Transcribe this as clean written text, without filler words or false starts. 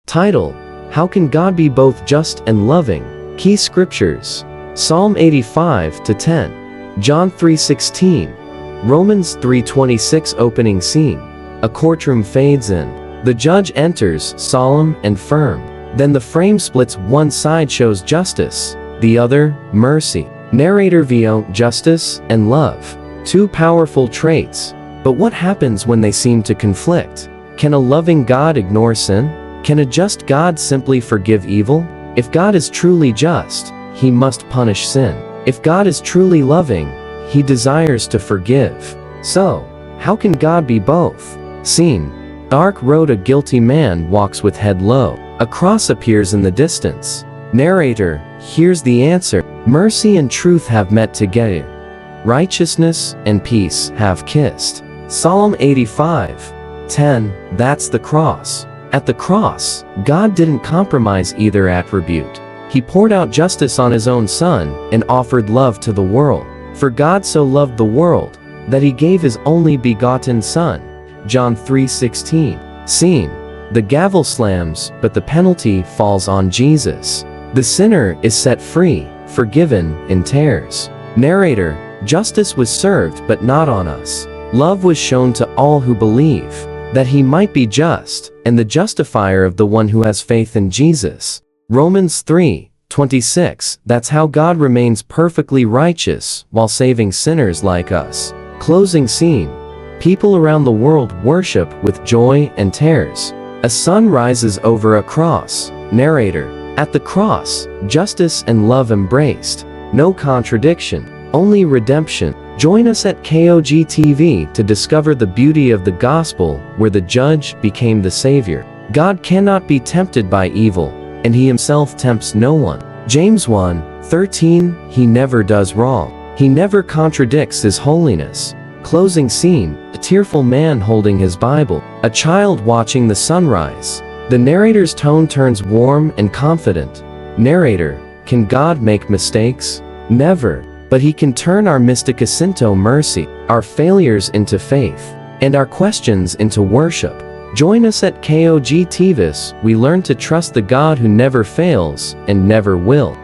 Title: How can God be both just and loving? Key scriptures: Psalm 85-10, John 3:16, Romans 3:26. Opening scene: a courtroom fades in. The judge enters, solemn and firm. Then the frame splits. One side shows justice, the other, mercy. Narrator view justice and love. Two powerful traits. But what happens when they seem to conflict? Can a loving God ignore sin? Can a just God simply forgive evil? If God is truly just, he must punish sin. If God is truly loving, he desires to forgive. So, how can God be both? Scene: dark road. A guilty man walks with head low. A cross appears in the distance. Narrator: here's the answer. Mercy and truth have met together. Righteousness and peace have kissed. Psalm 85:10. That's the cross. At the cross, God didn't compromise either attribute. He poured out justice on his own Son and offered love to the world. For God so loved the world that he gave his only begotten Son. John 3:16. Scene: the gavel slams, but the penalty falls on Jesus. The sinner is set free, forgiven in tears. Narrator: justice was served but not on us. Love was shown to all who believe, that he might be just, and the justifier of the one who has faith in Jesus. Romans 3:26. That's how God remains perfectly righteous while saving sinners like us. Closing scene: people around the world worship with joy and tears. A sun rises over a cross. Narrator: at the cross, justice and love embraced. No contradiction, only redemption. Join us at KOG TV to discover the beauty of the gospel, where the judge became the savior. God cannot be tempted by evil, and he himself tempts no one. James 1:13. He never does wrong. He never contradicts his holiness. Closing scene: a tearful man holding his Bible. A child watching the sunrise. The narrator's tone turns warm and confident. Narrator: can God make mistakes? Never. But he can turn our mysticacinto mercy, our failures into faith, and our questions into worship. Join us at KOG TV. We learn to trust the God who never fails and never will.